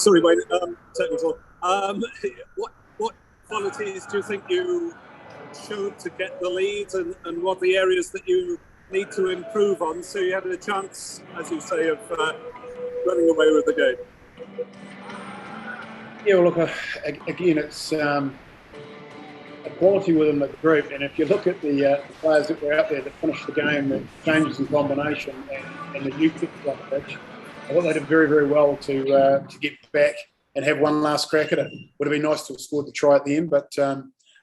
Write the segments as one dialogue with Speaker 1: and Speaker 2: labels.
Speaker 1: Sorry, Wayne. Technical. What qualities do you think you showed to get the lead, and what are the areas that you need to improve on so you had a chance, as you say, of running away with the game?
Speaker 2: Yeah, well, look, again, it's a quality within the group, and if you look at the players that were out there that finished the game, the changes in combination and the youth that was on the pitch, I thought they did very, very well to get back and have one last crack at it. Would have been nice to have scored the try at the end, but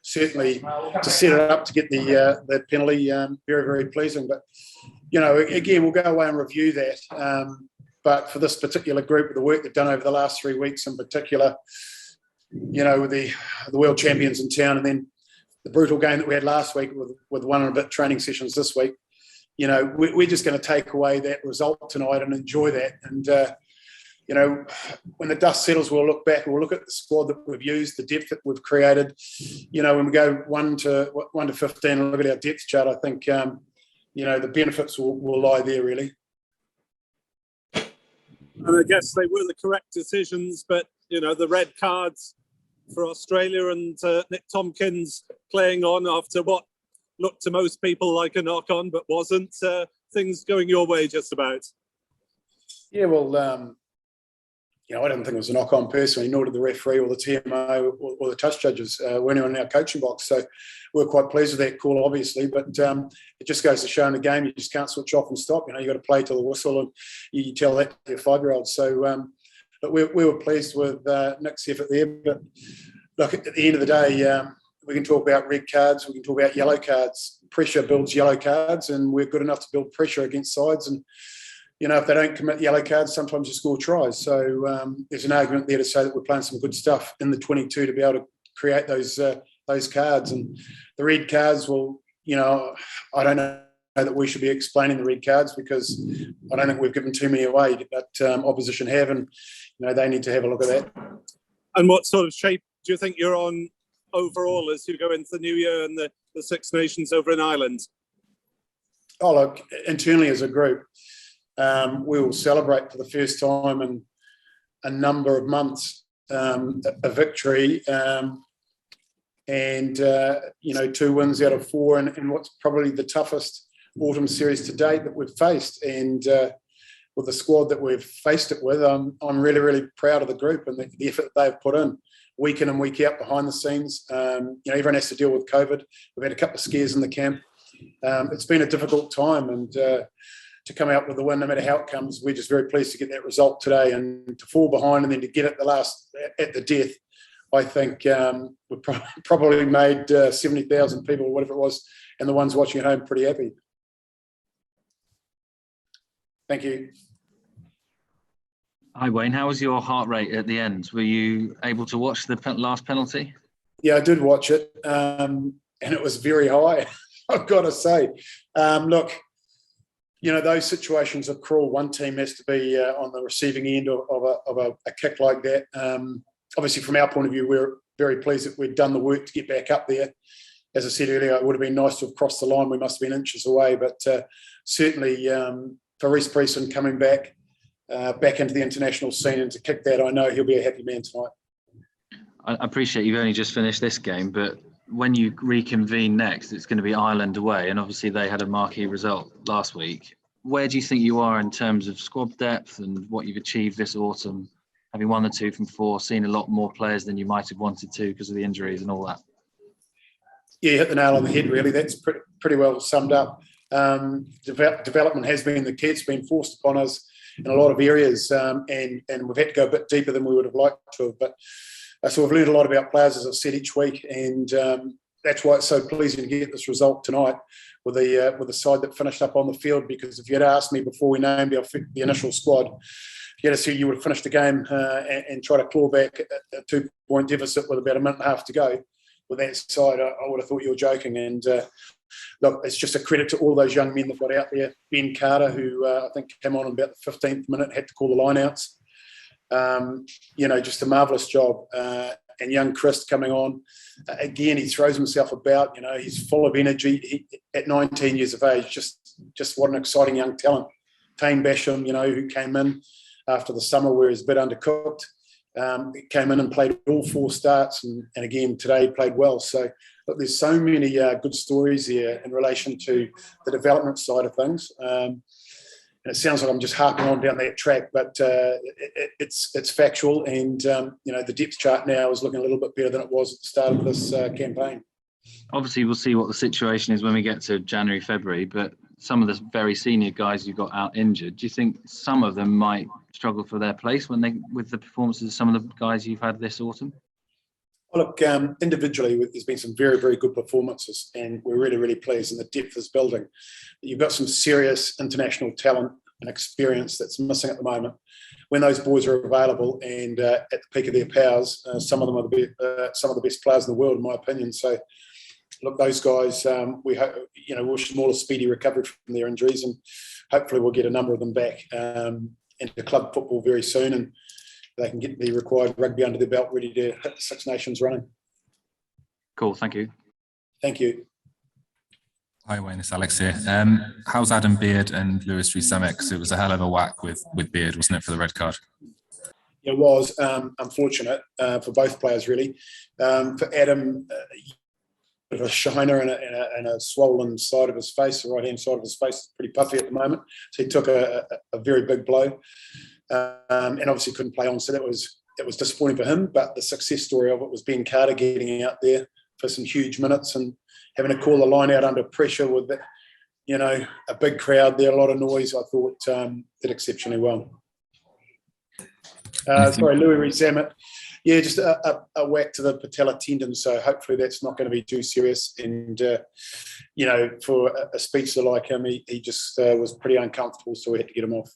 Speaker 2: certainly to set it up to get the penalty, very, very pleasing. But, again, we'll go away and review that. But for this particular group, with the work they've done over the last 3 weeks in particular, with the world champions in town, and then the brutal game that we had last week with 1 and a bit training sessions this week, we're just going to take away that result tonight and enjoy that. And, when the dust settles, we'll look back and we'll look at the squad that we've used, the depth that we've created. When we go 1 to 15 and look at our depth chart, I think, the benefits will lie there, really.
Speaker 1: And I guess they were the correct decisions, but, the red cards for Australia and Nick Tompkins playing on after what looked to most people like a knock-on, but wasn't. Things going your way just about. Yeah,
Speaker 2: well, I don't think it was a knock-on personally, nor did the referee or the TMO or the touch judges weren't in our coaching box. So we're quite pleased with that call, obviously. But it just goes to show in the game you just can't switch off and stop. You got to play till the whistle, and you tell that to your 5-year-olds. So, but we were pleased with Nick's effort there. But look, at the end of the day, we can talk about red cards, we can talk about yellow cards. Pressure builds yellow cards, and we're good enough to build pressure against sides. And if they don't commit yellow cards, sometimes you score tries. So there's an argument there to say that we're playing some good stuff in the 22 to be able to create those cards. And the red cards, well, I don't know that we should be explaining the red cards, because I don't think we've given too many away, but opposition have, and they need to have a look at that.
Speaker 1: And what sort of shape do you think you're on overall as you go into the new year and the Six Nations over in Ireland?
Speaker 2: Oh, look, internally as a group, we will celebrate for the first time in a number of months a victory, and 2 wins out of 4 in what's probably the toughest autumn series to date that we've faced. And with the squad that we've faced it with, I'm really, really proud of the group and the effort that they've put in week in and week out behind the scenes. Everyone has to deal with COVID. We've had a couple of scares in the camp. It's been a difficult time, and to come out with the win, no matter how it comes, we're just very pleased to get that result today. And to fall behind and then to get it at the death, I think we probably made 70,000 people, or whatever it was, and the ones watching at home pretty happy. Thank you.
Speaker 3: Hi, Wayne. How was your heart rate at the end? Were you able to watch the last penalty?
Speaker 2: Yeah, I did watch it, and it was very high, I've got to say. Look, those situations are cruel. One team has to be on the receiving end of a kick like that. Obviously, from our point of view, we're very pleased that we'd done the work to get back up there. As I said earlier, it would have been nice to have crossed the line. We must have been inches away, but certainly for Reece Priestland coming back into the international scene and to kick that, I know he'll be a happy man tonight.
Speaker 3: I appreciate you've only just finished this game, but when you reconvene next, it's going to be Ireland away, and obviously they had a marquee result last week. Where do you think you are in terms of squad depth and what you've achieved this autumn, having won the 2 from 4, seen a lot more players than you might have wanted to because of the injuries and all that?
Speaker 2: Yeah, you hit the nail on the head, really. That's pretty well summed up. Development has been the key. It's been forced upon us in a lot of areas, and we've had to go a bit deeper than we would have liked to have. But so we've learned a lot about players, as I've said, each week, and that's why it's so pleasing to get this result tonight with the side that finished up on the field. Because if you had asked me before we named the initial squad, if you had said you would have finished the game and try to claw back a 2-point deficit with about a minute and a half to go with that side, I would have thought you were joking. And look, it's just a credit to all those young men that got out there. Ben Carter, who I think came on in about the 15th minute, had to call the lineouts. Just a marvellous job. And young Chris coming on. Again, he throws himself about. He's full of energy. At 19 years of age, just what an exciting young talent. Tane Basham, who came in after the summer where he's a bit undercooked. He came in and played all 4 starts, and again today played well. So look, there's so many good stories here in relation to the development side of things. And it sounds like I'm just harping on down that track, but it's factual, and the depth chart now is looking a little bit better than it was at the start of this campaign.
Speaker 3: Obviously, we'll see what the situation is when we get to January, February, but some of the very senior guys you've got out injured, do you think some of them might struggle for their place with the performances of some of the guys you've had this autumn?
Speaker 2: Well, look, individually, there's been some very, very good performances, and we're really, really pleased, and the depth is building. You've got some serious international talent and experience that's missing at the moment. When those boys are available and at the peak of their powers, some of them are some of the best players in the world, in my opinion. So, look, those guys, we hope, wish them all a speedy recovery from their injuries, and hopefully we'll get a number of them back into club football very soon, and they can get the required rugby under their belt, ready to hit the Six Nations running.
Speaker 3: Cool, thank you.
Speaker 2: Thank you.
Speaker 4: Hi Wayne, it's Alex here. How's Adam Beard and Lewis Rees-Zammit? It was a hell of a whack with Beard, wasn't it, for the red card?
Speaker 2: It was unfortunate for both players, really. For Adam, a shiner and a swollen side of his face, the right-hand side of his face is pretty puffy at the moment. So he took a very big blow. And obviously couldn't play on, so that was disappointing for him. But the success story of it was Ben Carter getting out there for some huge minutes and having to call the line out under pressure with a big crowd there, a lot of noise. I thought did exceptionally well. Sorry, Louis Rees-Zammit. Yeah, just a whack to the patella tendon. So hopefully that's not going to be too serious. And for a speedster like him, he just was pretty uncomfortable, so we had to get him off.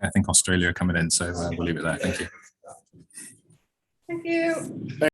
Speaker 4: I think Australia are coming in, so we'll leave it there. Thank you.
Speaker 5: Thank you.